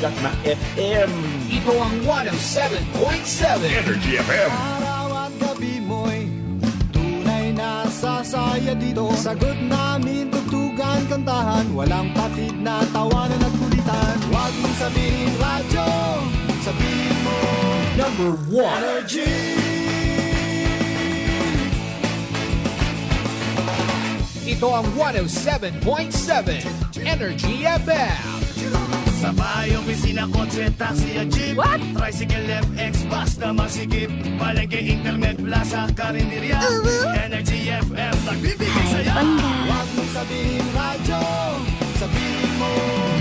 sikat na FM. Ito ang 107.7 Energy FM. Araw at gabi mo'y tunay na sasaya dito. Sagot namin, tugtugan, kantahan, walang patid na tawanan at kulitan. Huwag mong sabihin radyo, sabihin mo Number 1. Energy. Ito ang 107.7 Energy FM. Sa bahay, opisina, kotse, taxi at jeep. What? Tricycle, FX, basta masikip. Palengke, internet, plaza, karinderya. Energy FM, nagbibigay saya. Huwag mong sabihin radyo, sabihin mo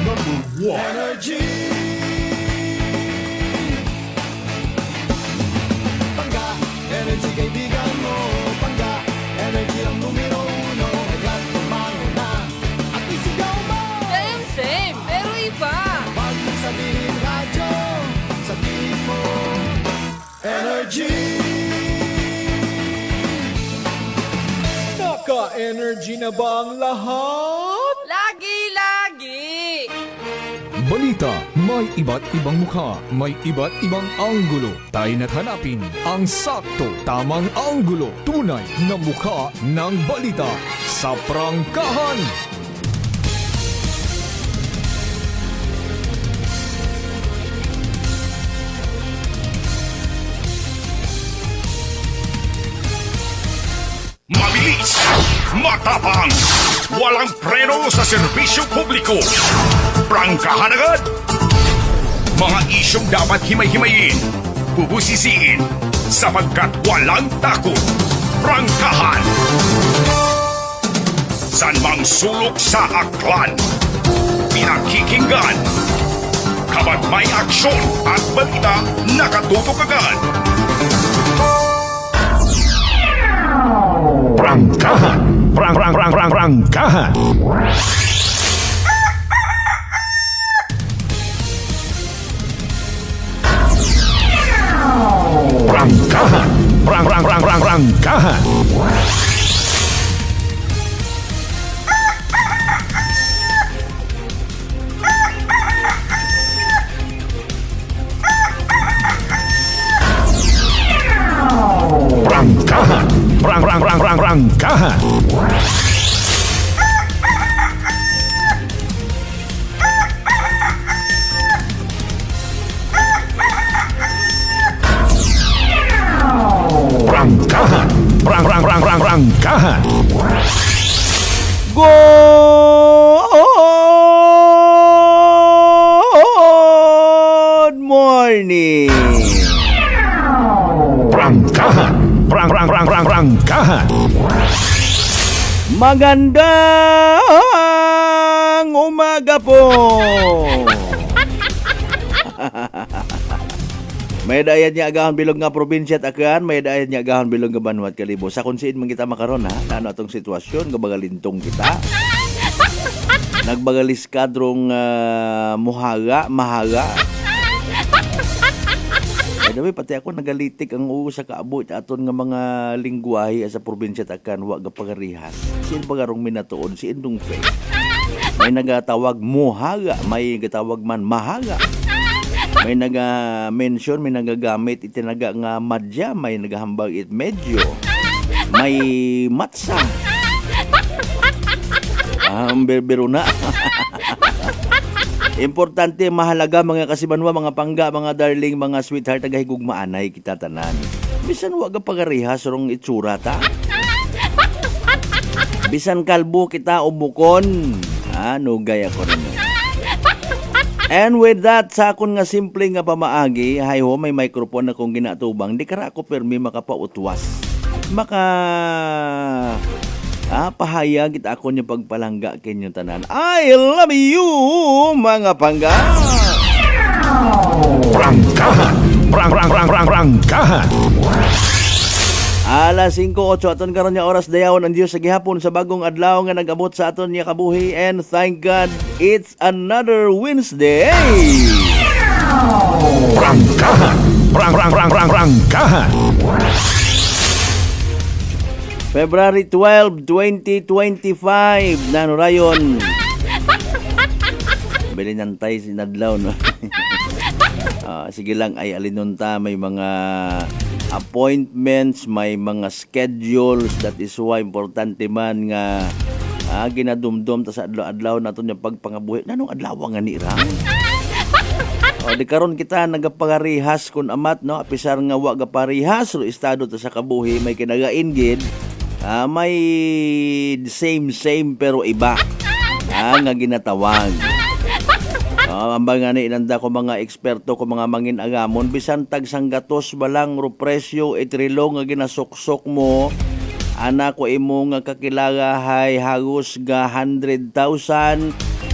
Number 1. Energy. Pangga, energy kaibigan mo. Pangga, energy ang numero uno. Kaya't tumango na at isigaw mo. Same, pero iba. Huwag mong sabihin radyo, sabihin mo Energy. Naka-energy na ba ang lahat? Lagi-lagi. Balita, may iba't ibang mukha, may iba't ibang anggulo. Tayo na't hanapin ang sakto, tamang anggulo, tunay na mukha ng balita sa prangkahan. Mabilis, matapang, walang preno sa serbisyo publiko. Prangkahan agad. Mga isyong dapat himay-himayin, bubusisiin, sapagkat walang takot. Prangkahan. San mang sulok sa aklan, pinakikinggan. Kabat may aksyon at balita, nakatutok agad. Prangkahan. Prangkahan. Prangkahan. Prangkahan. Prangkahan. Prangkahan. Prangkahan. Prangkahan. Good morning. Prangkahan. Prangkahan. Magandang umaga po. May dayan niya agahon bilog nga probinsya at akan, may dayan niya agahon bilog nga banwat kalibo. Sa kung siin man kita makaron ha, ano atong sitwasyon, gabagalintong kita. Nagbagalis kadrong mahaga. Ay dawi, pati ako nagalitik ang uo sa kaabot aton nga mga lingwahe sa probinsya at akan, wag pagarihas. Siin bagarong minatuon, si Indong Fe. May nagatawag muhaga, may nagatawag man mahaga. May naga-mention, may nagagamit itinaga nga madya, may nagahambag it medyo. May matsa. Berbero na. Importante, mahalaga mga kasibanwa, mga pangga, mga darling, mga sweetheart, tagahigugmaanay kita tanan. Bisan wag pagarihas rong itsura ta. Bisan kalbo kita ubukon. Ano gaya ko rin. And with that, sa akon nga simple nga pamaagi, hay ho, may microphone na kong ginatubang, di kara ako permi makapautwas. Pahayag kita ako niyo pagpalangga kinyo tanan. I love you, mga pangga! Prangkahan. Prangkahan. Alas 5:08 aton karon nga oras dayawon ang Dios sa gihapon sa bagong adlaw nga nag-abot sa aton nga kabuhi, and thank God it's another Wednesday. Prangkahan. Prangkahan. February 12, 2025 nanurayon. Bili nantay sinadlaw, no? Sige lang, ay alinunta, may mga appointments, may mga schedules. That is why importante man nga ginadumdum ta sa adlaw-adlaw naton yung pagpangabuhi. Nanong adlaw nga ni Rang? Di karon kita nagapangarihas kun amat, no? Apisar nga wa gaparihas ro estado ta sa kabuhi, may kinagaingid. May same pero iba. Nga ginatawag. Ang nga ni inanda ko mga eksperto ko mga mangin agamon, bisan tag sanggatos balang ro presyo itrilo nga ginasuksok mo, ana ko imo nga kakilaga hay hagos ga 100,000,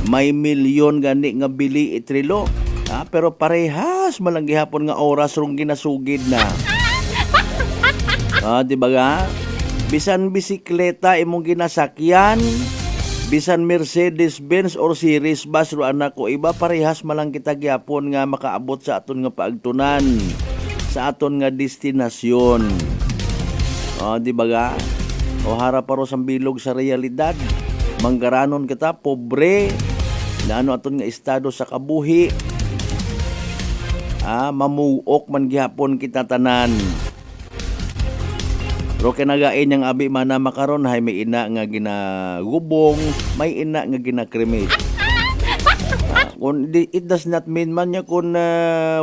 may milyon gani nga bili itrilo. Pero parehas malang gihapon nga oras rong ginasugid na. Di ba ga? Bisan bisikleta imong ginasakyan, bisan Mercedes-Benz or Series bus ro anak ko, iba parehas malang kita gyapon nga makaabot sa aton nga paagtunan, sa aton nga destinasyon. Di ba ga? O harap paro sang bilog sa realidad. Manggaranon kita pobre. Naano aton nga estado sa kabuhi. Mamuok man gyapon kita tanan. Pero kinagain yung abi mana makaron hay may ina nga ginagubong, may ina nga ginakremate. It does not mean man niya kung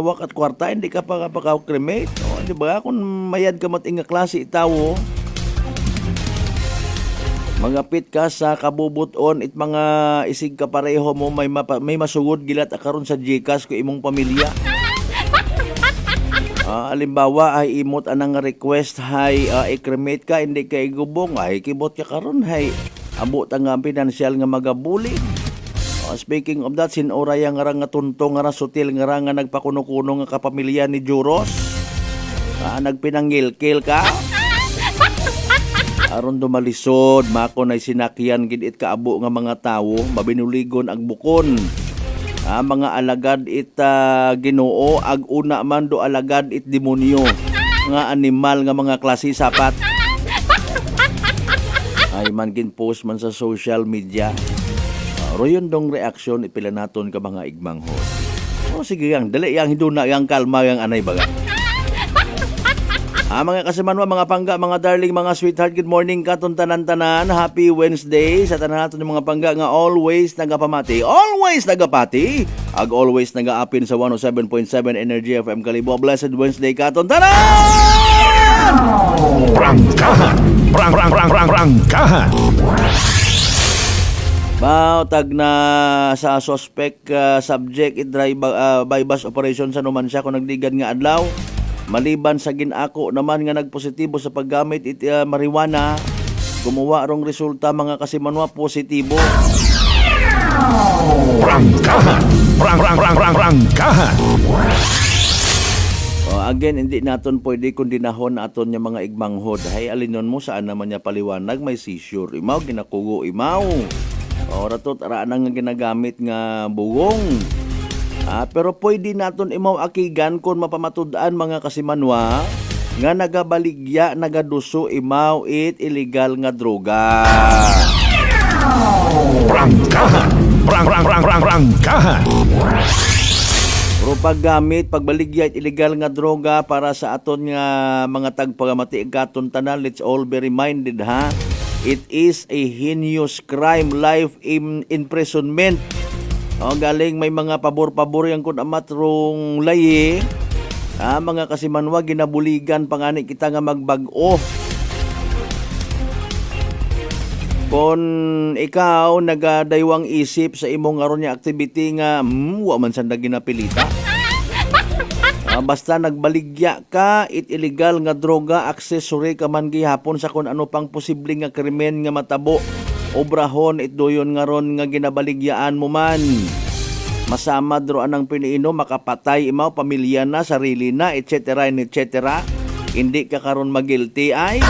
wakat kwarta, hindi ka pa kremate. Di ba? Kung mayad ka mating nga klase itawo, magapit ka sa kabubuton it mga isig ka pareho mo, may masugod gilat akaron sa Gcash ko imong pamilya. Alimbawa ay imot anang request hay i-cremate ka, hindi ka igubong, ay kibot ka karon hay abot ang pinansyal nga magabulig. Speaking of that, sinura yang nga tuntong nga sutil nga nagpakuno-kuno nga kapamilya ni Juros. Nagpinangilkil ka. Aron dumalisod, mako na sinakyan gid it kaabo nga mga tawo, mabinuligon ag bukon. Mga alagad it Ginoo, ag una man do alagad it demonyo, nga animal nga mga klase sapat. Ay man gin post man sa social media. Royon dong reaksyon ipila naton ka mga igmanghod. Sige yang dali yang hiduna yang kalma yang anay baga. Mga kasimanwa, mga pangga, mga darling, mga sweetheart, good morning katon tanan-tanan. Happy Wednesday sa tanan naton mga pangga nga always nagapamati. Always nagapati. Ag always nagaapin sa 107.7 Energy FM Kalibo. Blessed Wednesday katon tanan! Prangkahan! Prangkahan! Tag na sa suspect subject it drive by bus operation sa Numancia kung nagdigan nga adlaw. Maliban sa ginako naman nga nagpositibo sa paggamit marijuana, gumawa rong resulta mga kasimanwa positibo. Prangkahan! Prangkahan! Again, hindi naton pwede kung dinahon aton yung mga igmanghod. Hay alinon mo saan naman niya paliwanag, may seizure imaw, ginakugo imaw. Ratot araan nga ginagamit nga bugong. Pero pwede naton imaw akigan kung mapamatud-an mga kasimanwa nga nagabaligya, nagaduso imaw it illegal nga droga. Prangkahan! Prangkahan! Pero paggamit, pagbaligya it illegal nga droga para sa aton nga mga tagpagamati katon tanan, let's all be reminded ha. It is a heinous crime, life imprisonment. Galing may mga pabor-pabor yang kun amat rong layi. Mga kasimanwa ginabuligan pangani kita nga magbag-o. Kung ikaw nagadaywang isip sa imong aron nga activity nga wa man sanda ginapilita. Basta nagbaligya ka, it illegal nga droga, accessory ka man gihapon sa kung ano pang posibleng nga krimen nga matabo. Obrahon it doyon nga ron nga ginabaligyaan mo man. Masama dro anang piniino, makapatay imaw, pamilya na, sarili na, etc. Hindi ka karon magilty ay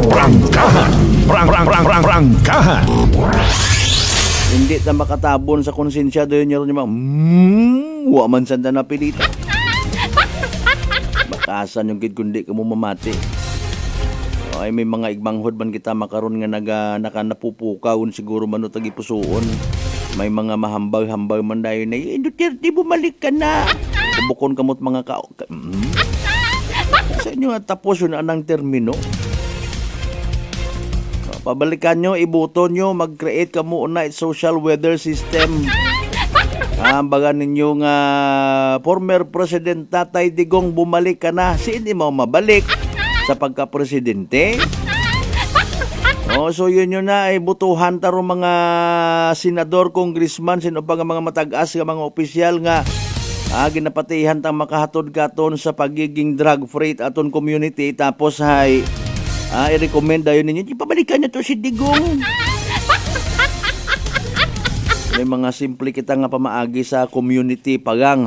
Prangkahan! Prangkahan! hindi ta makatabon sa konsensya doyon nga ron yung wa man sanda na pilita. Bakasan yung kid kundi ka mo mamati. Ay may mga igmanghod man kita makaron nga nakanapupukaw siguro man tagi pusuon. May mga mahambal-hambal man dayon na, Duterte, bumalik ka na. Bukon kamot mga sa inyo nga tapos yun anang termino. Pabalikan nyo, ibuto nyo, mag-create ka muna social weather system. Baga ninyo nga former President Tatay Digong bumalik ka na. Sino mo mabalik sa pagka-presidente? So yun na ay butuhan taro mga senador, congressman, sino pa nga mga matag-as nga mga opisyal nga ginapatihan tang makahatod katon sa pagiging drug free aton community, tapos ay i-recommend dayon ninyo ipabalikan nyo to si Digong. May mga simple kita nga pamaagi sa community pagang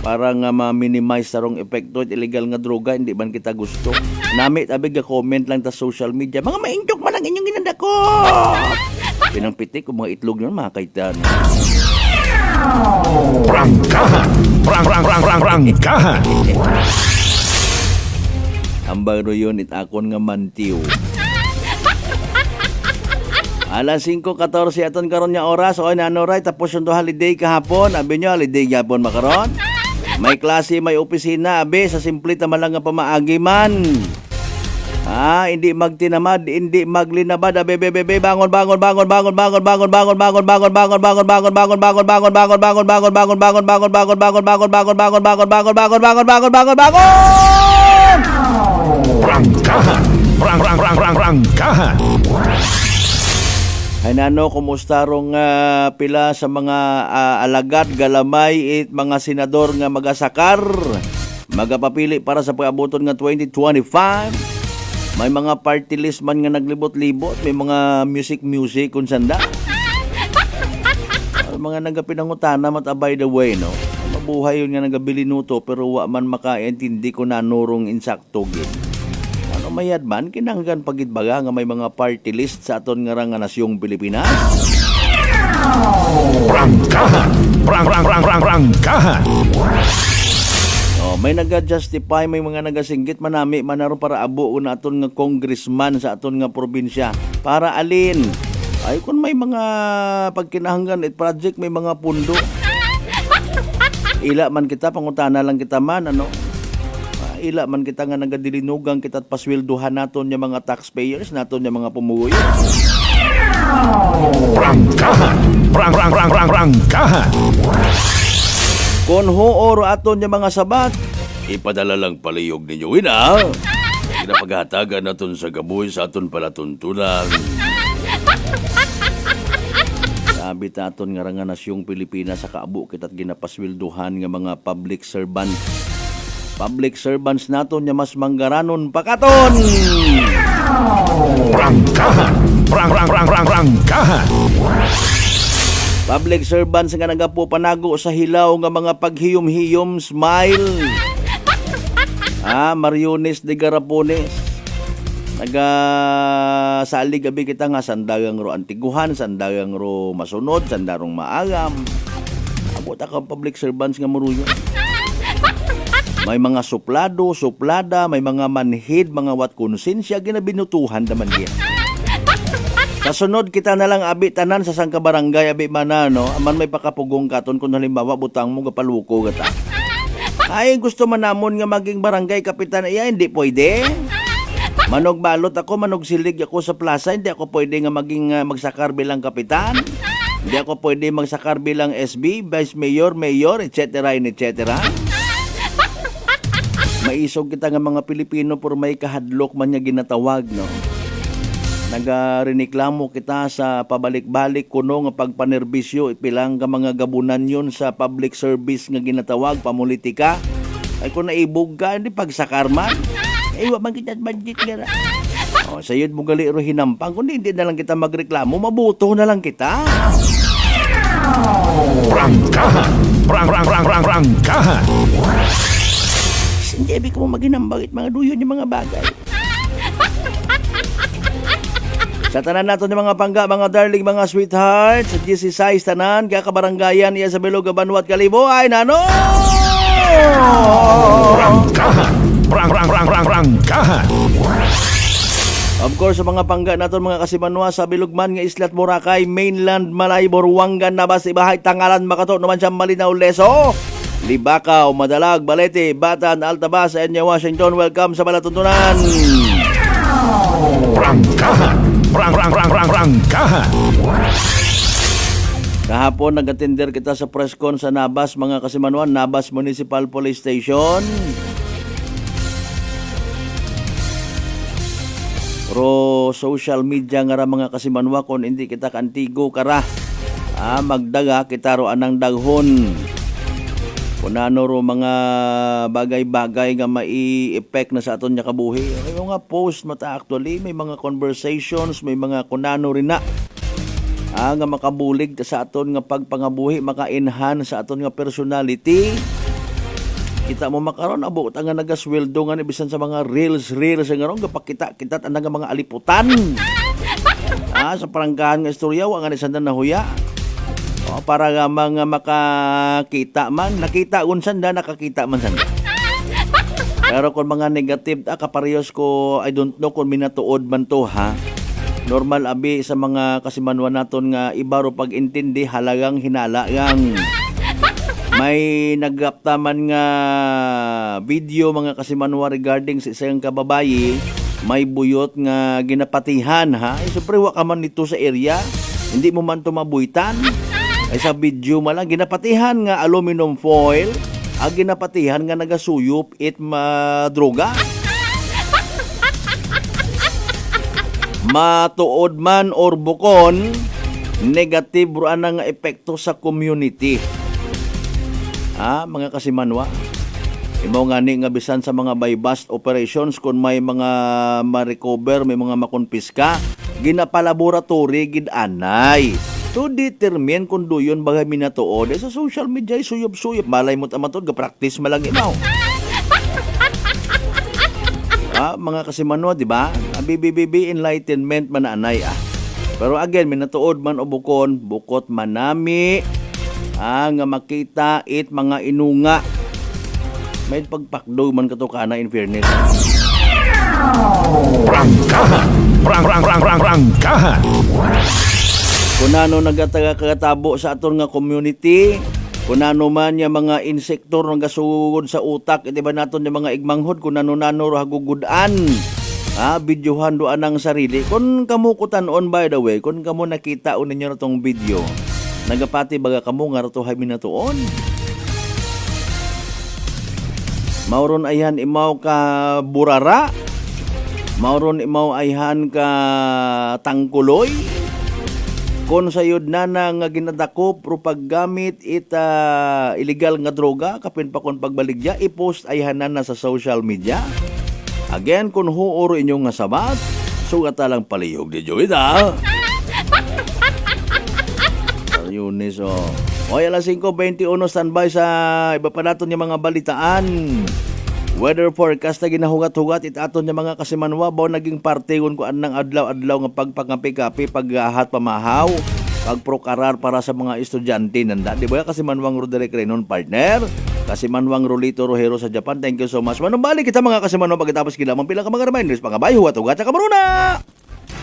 para nga ma-minimize sarong epekto at illegal nga droga, hindi man kita gusto. Nami tabi ga comment lang ta social media, mga maintok man ang inyong ginandakot. Pinangpitik kung mga itlog nyo mga kaitan. Prangkahan. Prangkahan. Ambang ro yun itakon nga mantiw. Alas 5:14 aton karon nga oras. O nanoray tapos yung holiday kahapon. Abi nyo holiday kahapon makaron. May klase, may opisina. Abi sa simple tama lang nga pamaagi man. Hindi magtinamad, hindi maglinabad. Abi bangon. Prangkahan. Ay nano, kumusta rong pila sa mga alagad, galamay, mga senador nga magasakar, magapapili para sa pag-abuton nga 2025. May mga party list man nga naglibot-libot, may mga music kung sanda. Mga nagapinangutana mat by the way, no? Mabuhay yun nga nagabili nuto pero wa man makaintindi ko na nurong insakto gid. Mayad man, kinanggan pagitbaga nga may mga party list sa aton nga nga nasyong Pilipinas. Prangkahan. Prangkahan. May naga-justify, may mga nagasinggit manami manaro para abo na aton nga congressman sa aton nga probinsya. Para alin? Ay kung may mga pagkinahanggan at project, may mga pundo. Ila man kita, pangutana lang kita man, ila man kita nga nagadilinugang kita at paswelduhan naton yung mga taxpayers, naton yung mga pumugoy. Prangkahan. Prangkahan. Kung huoro aton yung mga sabat, ipadala lang paliyog ninyo. Pinapaghatagan naton sa gaboy sa aton palatuntunan. Sabi aton nga nga nasyong Pilipinas sa kaabo kita't ginapaswelduhan nga mga public servant. Public servants naton nya mas manggaranon pakaton. Prangkahan. Prangkahan. Public servants nga nagapo panago sa hilaw nga mga paghiyom-hiyom, smile. Mariones de Garapones. Salig abi kita nga sandagang ro antiguhan, sandagang ro masunod, sandarong maagam. Abot ka public servants nga maruyo. May mga suplado, suplada, may mga manhid, mga wat konsensya, ginabinutuhan naman yan. Kasunod kita na lang abi tanan sa sangka barangay, abi mana, aman may pakapugong katon kung halimbawa butang mo gapaluko gata. Ay, gusto man namon nga maging barangay kapitan, hindi pwede. Manog balot ako, manog silig ako sa plaza, hindi ako pwede nga maging magsakar bilang kapitan. Hindi ako pwede magsakar bilang SB, Vice Mayor, etc. Maisog kita nga mga Pilipino por may kahadlok man niya ginatawag, Nagarineklamo kita sa pabalik-balik kuno nga pagpanerbisyo, ipilang ka mga gabunan yun sa public service nga ginatawag, pamulitika. Ay kung naibog ka, hindi pagsakar man. Wa man kita budget nga. Sayod mo gali ro hinampang, kundi hindi na lang kita magreklamo, mabuto na lang kita. Prangkahan. Prangkahan. Hindi ibig ko maginambagit mga duyon yung mga bagay. Sa tanan nato ng mga pangga, mga darling, mga sweethearts, sa GC Size tanan, kaya kabaranggayan iya sa Beloga, Banwat, Kalibo, ay nano! Prangkahan. Prangkahan. Of course, sa mga pangga naton mga kasimanwa sa Bilugman nga Islat Boracay, Mainland, Malay, Boruangan, Nabas, Ibahay, Tangalan, Makato, naman siya Malinaw, Leso, Libakaw, Madalag, Balete, Batan, Altabas, Enya, Washington. Welcome sa Balatuntunan. Prangkahan. Prangkahan. Kahapon nag-attender kita sa press con sa Nabas mga kasimanwan, Nabas Municipal Police Station. Pero social media nga ra mga kasimanwa kung hindi kita kantigo kara. Magdaga kita ro anang daghon. Kung ano ro mga bagay-bagay nga mai-effect na sa aton nya kabuhi. May mga post mata actually, may mga conversations, may mga kunano rin na. Nga makabulig sa aton nga pagpangabuhi, maka-enhance sa aton nga personality. Kita mo makaron abo nga nagasweldo nga bisan sa mga reels nga ron gapakita kita ang mga aliputan. Sa paranggahan nga istorya wa nga ni sandan nahuya. Para nga mga makakita man, nakita unsan da nakakita man sanda. Pero kung mga negative kaparehas ko, I don't know kung minatuod man to ha. Normal abi sa mga kasimanwa naton nga iba ro pag-intindi halagang hinalagang. May nagaptaman nga video mga kasimanwa regarding sa isang kababayi, may buyot nga ginapatihan ha. Siyempre wa ka man nito sa area, hindi mo man tumabuitan. Ay sa video malang ginapatihan nga aluminum foil, ginapatihan nga nagasuyop it droga. Matuod man or bukon, negative ro anang epekto sa community. Mga kasimanwa. Imaw nga ni nga bisan sa mga buy bust operations kung may mga ma-recover, may mga makonpiska, ginapalaboratory gid anay. To determine kung doyon bagay minatuod sa social media suyop-suyop. Malay mo tamatod, ga-practice malang imaw. Mga kasimanwa, di ba? BBB enlightenment man anay Pero again, minatuod man o bukon, bukot manami, nga makita it mga inunga. May pagpakdo man kato kana in fairness. Prangkahan. Prangkahan. Kung ano nagataga-katabo sa aton nga community, kung ano man yung mga insektor nga gasugod sa utak, iti ba naton yung mga igmanghod, kung ano-nano hagugudan, videohan doan ang sarili. Kung kamo kutanon, by the way, kung kamo nakita o ninyo na tong video, nagapati baga kamo nga rato hay minatuon. Mauron ayhan imaw ka burara, mauron imaw ayhan ka tangkuloy, kung sayod na nga ginadakop ro paggamit illegal nga droga, kapin pa kon pagbaligya, i-post ayhanan na sa social media. Again, kung huoro inyong nga sabat, sugata lang palihog di Joyda. Yunis Oy, alas 5:21 standby sa iba pa naton yung mga balitaan. Weather forecast na ginahugat-hugat itaton yung mga kasimanwa bao naging parte ko anang adlaw-adlaw nga pagpangapi-kapi, paghahat pamahaw, pagprokarar para sa mga estudyante nanda. Di ba kasimanwang Roderick Renon partner? Kasimanwang Rolito Rojero sa Japan. Thank you so much. Manubali kita mga kasimanwa pagkatapos kilamang pila ka mga reminders, pangabay, hugat-hugat sa kamaruna!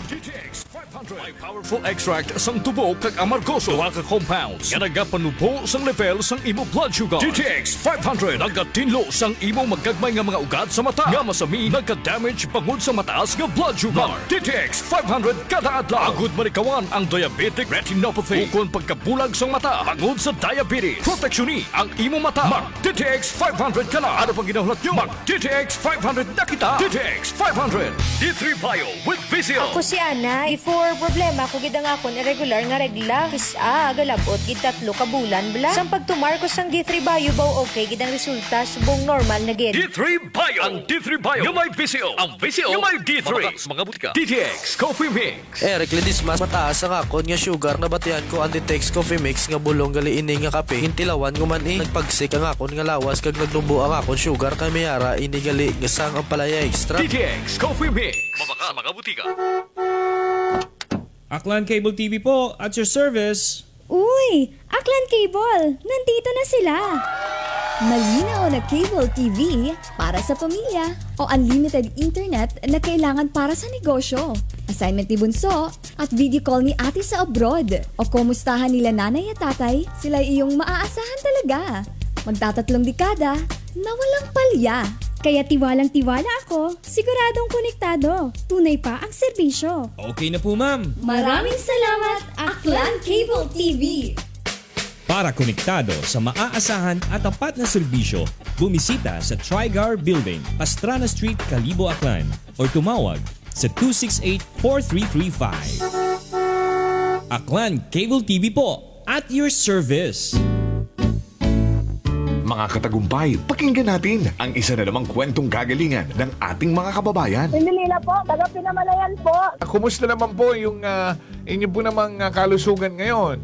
DTX 500 may powerful extract sang tubo kag amargoso duha ka compounds nga nagapanubo sang level sang imo blood sugar. DTX 500 nagatinlo sang imo magagmay nga mga ugat sa mata nga masami nagka-damage pangod sa mataas nga blood sugar. DTX 500 kada adlaw agud marikawan ang diabetic retinopathy ukon pagkabulag sang mata pangod sa diabetes. Proteksyon ang imo mata. Mag DTX 500 kana ano pang ginahulot nyo? Mag DTX 500 na kita. DTX 500 D3 Bio with Vizio. Ako si Ana, before problema ko gid ang akon irregular nga regla. Kisa galabot gid 3 ka bulan bla. Sang pagtumar ko sang D3 Bio baw okay gid ang resulta subong normal na gid. D3 Bio. Ang D3 Bio yung may Vizio. Ang Vizio yung may D3. Mga butika. DTX Coffee Mix. Recledis mas mataas ang akon nga sugar na batian ko ang DTX Coffee Mix nga bulong gali ini nga kape. Hintilawan ko man nagpagsik ang akon nga lawas kag nagnubo ang akon sugar kay mayara ini gali nga sang ang palaya extra. DTX Coffee Mix. Mabaka mga butika. Aklan Cable TV po, at your service. Uy! Aklan Cable! Nandito na sila! Malinaw na cable TV para sa pamilya o unlimited internet na kailangan para sa negosyo. Assignment ni Bunso at video call ni ate sa abroad. O kumustahan nila nanay at tatay, sila iyong maaasahan talaga. Magtatatlong dekada na walang palya. Kaya tiwalang-tiwala ako, siguradong konektado. Tunay pa ang serbisyo. Okay na po, ma'am. Maraming salamat, Aklan Cable TV! Para konektado sa maaasahan at tapat na serbisyo, bumisita sa Trigar Building, Pastrana Street, Calibo, Aklan o tumawag sa 268-4335. Aklan Cable TV po, at your service. Mga katagumpay, pakinggan natin ang isa na namang kwentong kagalingan ng ating mga kababayan. Pindilina po, taga Pinamalayan po. Kumusta naman po yung inyo po namang kalusugan ngayon?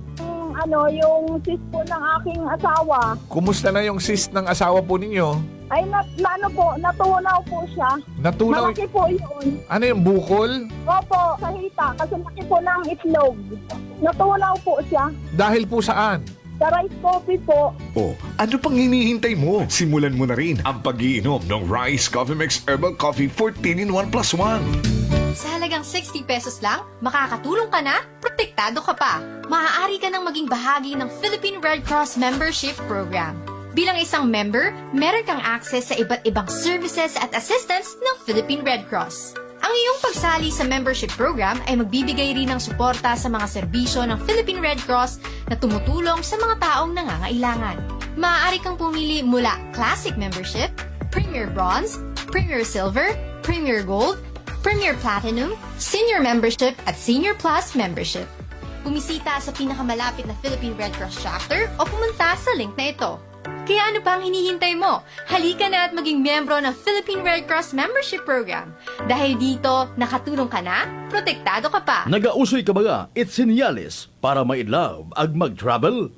Yung cyst po ng aking asawa. Kumusta na yung cyst ng asawa po ninyo? Ay, natunaw po siya. Natunaw? Malaki po yun. Ano yung bukol? Opo, sa hita. Kasi laki po ng itlog. Natunaw po siya. Dahil po saan? Sa rice coffee po. Oh, ano pang hinihintay mo? Simulan mo na rin ang pag-iinom ng Rice Coffee Mix Herbal Coffee 14 in 1 plus 1. Sa halagang 60 pesos lang, makakatulong ka na, protektado ka pa. Maaari ka nang maging bahagi ng Philippine Red Cross Membership Program. Bilang isang member, meron kang access sa iba't ibang services at assistance ng Philippine Red Cross. Ang iyong pagsali sa membership program ay magbibigay rin ng suporta sa mga serbisyo ng Philippine Red Cross na tumutulong sa mga taong nangangailangan. Maaari kang pumili mula Classic Membership, Premier Bronze, Premier Silver, Premier Gold, Premier Platinum, Senior Membership at Senior Plus Membership. Bumisita sa pinakamalapit na Philippine Red Cross chapter o pumunta sa link na ito. Kaya ano pa ang hinihintay mo? Halika na at maging miyembro ng Philippine Red Cross Membership Program. Dahil dito, nakatulong ka na, protektado ka pa. Nagausoy ka ba? It's senyales para maidlove ag mag-travel.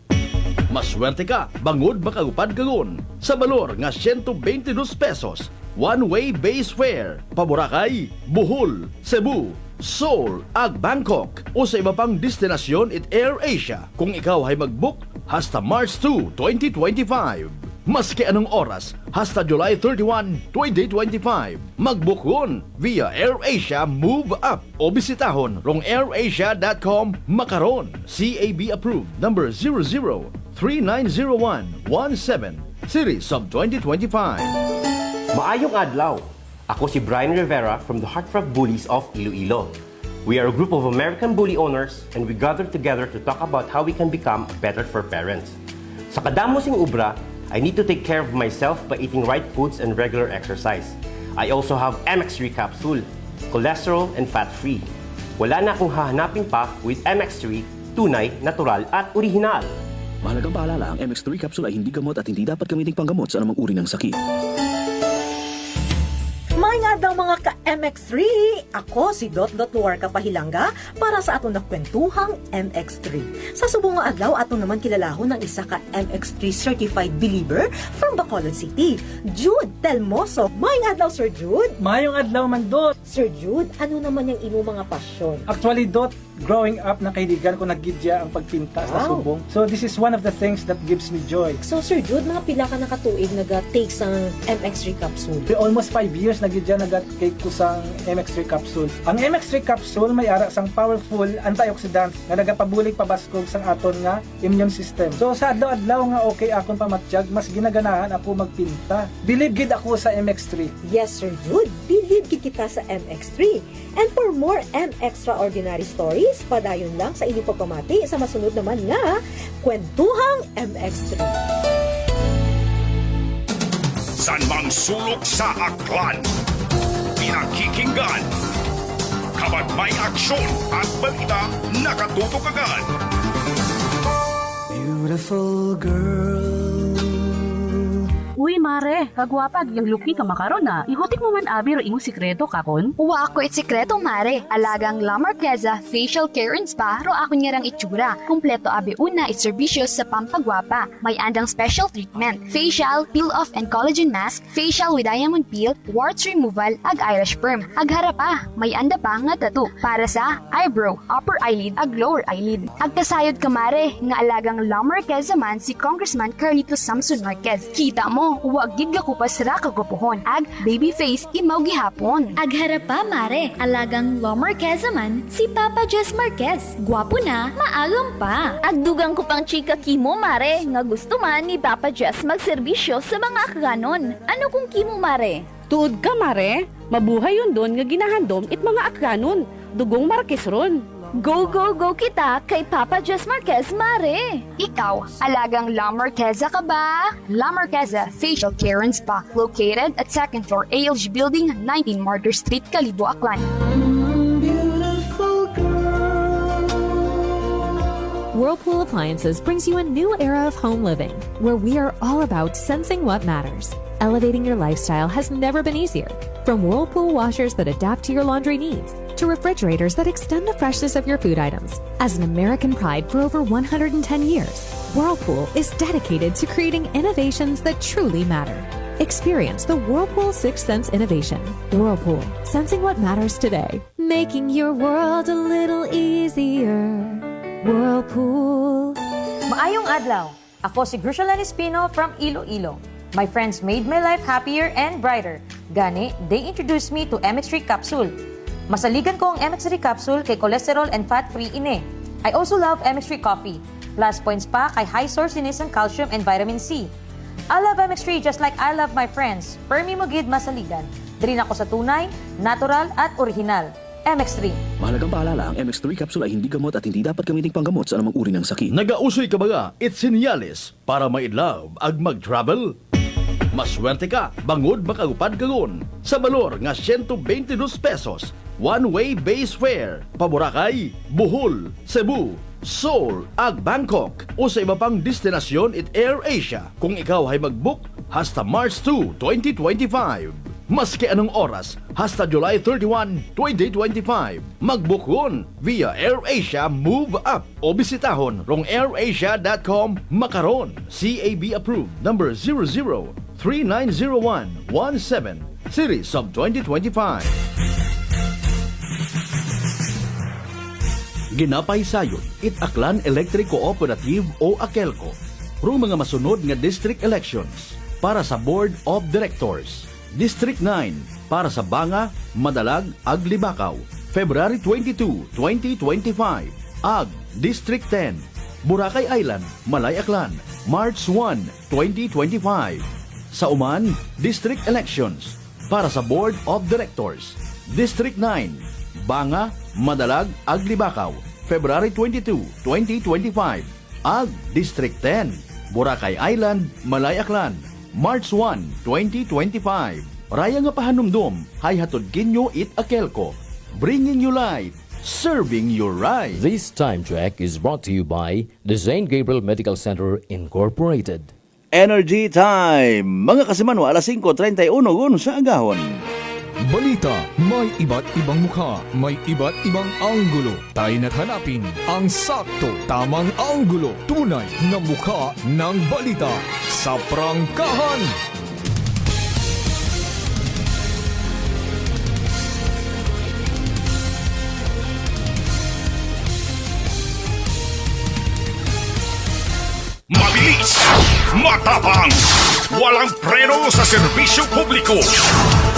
Maswerte ka, bangod makagupad kagon. Sa balor nga 122 pesos. One-way base fare. Paboracay, Bohol, Cebu, Seoul, ag Bangkok o sa iba pang destinasyon it Air Asia. Kung ikaw ay mag-book hasta March 2, 2025. Maski anong oras, hasta July 31, 2025. Mag-bookon via AirAsia Move Up o bisitahon rong airasia.com makaron. CAB approved number 00390117 series of 2025. Maayong adlaw. Ako si Brian Rivera from the Heartfrog Bullies of Iloilo. We are a group of American bully owners and we gather together to talk about how we can become better for parents. Sa kadamosing ubra, I need to take care of myself by eating right foods and regular exercise. I also have MX3 capsule, cholesterol and fat-free. Wala na akong hahanapin pa with MX3, tunay, natural at original. Mahalagang paalala, ang MX3 capsule ay hindi gamot at hindi dapat gamiting panggamot sa anumang uri ng sakit. May nga daw mga ka-MX3! Ako si Dot Luar Kapahilanga para sa atong nakwentuhang MX3. Sa subong nga adlaw, atong naman kilalahon ng isa ka-MX3 certified believer from Bacolod City, Jude Telmoso. May nga daw, Sir Jude! Mayong adlaw man, Dot! Sir Jude, ano naman yung imo mga pasyon? Actually, Dot, growing up, nakaidigan ko naggidya ang pagpinta sa subong. So, this is one of the things that gives me joy. So, Sir Jude, mga pila ka nakatuig nag-take sa MX3 capsule? Almost 5 years naggidya nag-take ko sa MX3 capsule. Ang MX3 capsule may ara sang powerful antioxidant na nagapabulig pabaskog sang aton nga immune system. So, sa adlaw-adlaw nga okay akong pamatsyag, mas ginaganahan ako magpinta. Believe gid ako sa MX3. Yes, Sir Jude, believe gid kita sa MX3. And for more extraordinary stories, padayon lang sa inyong pagpamati sa masunod naman nga Kwentuhang MX3. San mang sulok sa aklan, pinakikinggan, kapag may aksyon at balita, nakatutok agad. Beautiful girl, Uy, mare, kagwapag, yung luki ka makaron na. Ihutik mo man abi ro imong sikreto kakon. Uwa ako it sikreto, mare. Alagang La Marqueza Facial Care and Spa ro ako niyarang itsura. Kumpleto abi una itserbisyo sa pampagwapa. May andang special treatment, facial, peel-off and collagen mask, facial with diamond peel, warts removal, ag eyelash perm. Ag harapa, may anda pa nga tattoo para sa eyebrow, upper eyelid, ag lower eyelid. Ag kasayod ka, mare, nga alagang La Marqueza man si Congressman Carlito Samson Marquez. Kita mo, huwag gid ka kupas ra kagupuhon. Ag baby face imaw gihapon. Agharap pa, mare. Alagang La Marqueza man si Papa Jess Marquez. Gwapo na, maagam pa. Agdugang ko pang chika kimo, mare, nga gusto man ni Papa Jess magserbisyo sa mga akganon. Ano kung kimo, mare? Tuod ka, mare. Mabuhay yun doon nga ginahandom it mga akganon. Dugong Marquez ron. Go, go, go kita kay Papa Jess Marquez, mare. Ikaw, alagang La Marqueza ka ba? La Marqueza Facial Care and Spa, located at 2nd floor ALG Building, 19 Martyr Street, Kalibo, Aklan. Whirlpool Appliances brings you a new era of home living, where we are all about sensing what matters. Elevating your lifestyle has never been easier. From Whirlpool washers that adapt to your laundry needs, to refrigerators that extend the freshness of your food items. As an American pride for over 110 years, Whirlpool is dedicated to creating innovations that truly matter. Experience the Whirlpool 6th Sense innovation. Whirlpool, sensing what matters today. Making your world a little easier. Whirlpool. Maayong adlaw. Ako si Grushalan Espino from Iloilo. My friends made my life happier and brighter. Gani, they introduced me to MX3 Capsule. Masaligan ko ang MX3 Capsule kay cholesterol and fat-free ine. I also love MX3 Coffee. Plus points pa kay high source dinis ng calcium and vitamin C. I love MX3 just like I love my friends. Permi mo gid masaligan. Diri ako sa tunay, natural at original. MX3. Mahalagang paalala, ang MX3 capsule ay hindi gamot at hindi dapat gamiting panggamot sa anumang uri ng sakit. Nagausoy ka ba it's senyales para maidlaw ag mag-travel? Maswerte ka, bangod makagupad kagon. Sa balor nga 122 pesos. One-way base fare, Paboracay, Bohol, Cebu, Seoul, ag Bangkok o sa iba pang destinasyon it Air Asia kung ikaw ay mag-book hasta March 2, 2025. Maski anong oras hasta July 31, 2025. Mag-book yun via Air Asia Move Up o bisitahon rong airasia.com makaron. CAB approved number 00390117 series of 2025. Ginapay sayon, it Aklan Electric Cooperative o AKELCO. Rong mga masunod nga district elections para sa Board of Directors. District 9 para sa Banga, Madalag, ag Libakaw, February 22, 2025. Ag District 10, Boracay Island, Malay Aklan, March 1, 2025. Sa Uman, District Elections para sa Board of Directors. District 9, Banga, Madalag, ag Libakaw, February 22, 2025. Ag District 10, Boracay Island, Malay Aklan, March 1, 2025. Raya nga pahanumdum, hay hatod kinyo it AKELCO. Bringing you light, serving you right. This time check is brought to you by the St. Gabriel Medical Center Incorporated. Energy Time! Mga kasimanwa, alas 5:31 gun sa agahon. Balita, may iba't ibang mukha, may iba't ibang anggulo. Tayo na't hanapin ang sakto, tamang anggulo, tunay na mukha ng balita sa prangkahan. Mabilis, matapang, walang preno sa serbisyo publiko.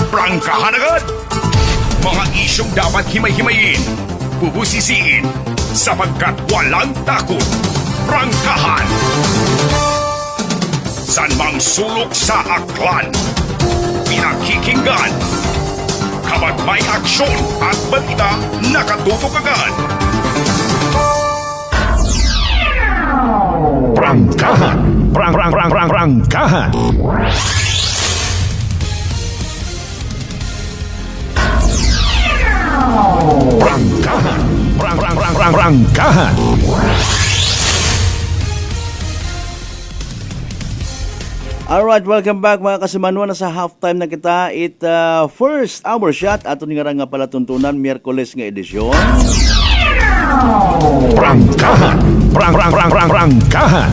Prangkahan agad! Mga isyong dapat himay-himayin, bubusisiin, sapagkat walang takot. Prangkahan! San mang sulok sa aklan, pinakikinggan. Kapag may aksyon at balita, nakatutok agad. Prangkahan! Prangkahan! Prangkahan! Prangkahan! Alright, welcome back mga kasimanwa. Nasa halftime na kita. First hour shot. Ato nga nga pala tuntunan, Miyerkules nga edisyon. Prangkahan. Prangkahan.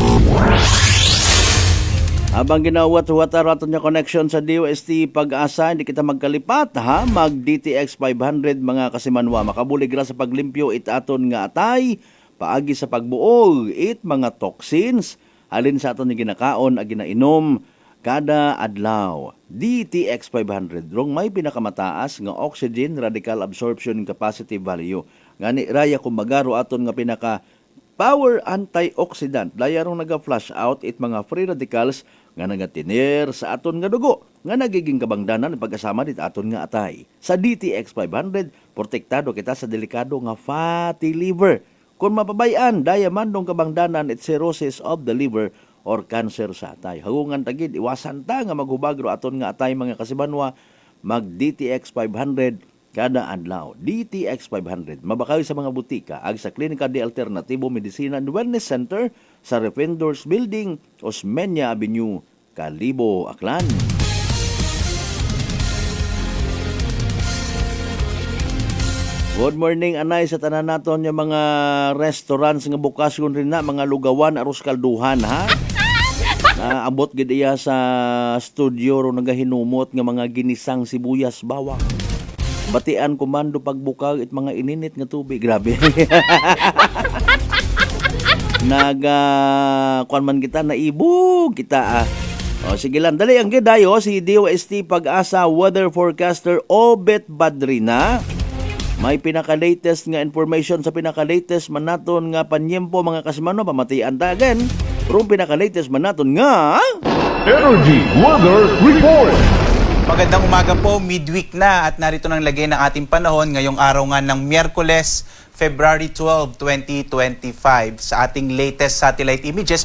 Habang ginawat-wata raton niya connection sa DOST Pag-asa, hindi kita magkalipat ha. Mag DTX 500 mga kasimanwa. Makabulig ra sa paglimpyo it aton nga atay. Paagi sa pagbuog it mga toxins. Alin sa aton ni ginakaon ag ginainom kada adlaw. DTX 500 rong may pinakamataas nga oxygen radical absorption capacity value. Ngani raya kumbagaro aton nga pinaka power antioxidant. Daya rong naga-flush out it mga free radicals nga nagatiner sa aton nga dugo nga nagiging kabangdanan pagkasama dit aton nga atay. Sa DTX 500 protektado kita sa delikado nga fatty liver. Kung mapabayaan, daya man dong kabangdanan at cirrhosis of the liver or cancer sa atay. Hagungan tagid, iwasan ta nga maghubagro aton nga atay mga kasibanwa, mag DTX 500 kada adlaw. DTX 500, mabakaw sa mga butika, ag sa Klinika de Alternatibo Medicina and Wellness Center sa Refendors Building, Osmeña Avenue, Kalibo, Aklan. Good morning, anay, sa tanan naton yung mga restaurants nga bukas yun rin na, mga lugawan, aros kalduhan, ha? Naabot gid iya sa studio ro nagahinumot nga mga ginisang sibuyas bawang. Batian komando pagbukag it mga ininit nga tubig, grabe. Kuan man kita naibog kita. O sige lang, dali ang gidayo si DOST Pag-asa weather forecaster Obet Badrina. May pinaka-latest nga information sa pinaka-latest man naton nga panyempo mga kasimano, pamatian ta again. Pero pinaka-latest man naton nga Energy Weather Report. Magandang umaga po, midweek na at narito nang lagay ng ating panahon ngayong araw nga ng Miyerkules, February 12, 2025. Sa ating latest satellite images,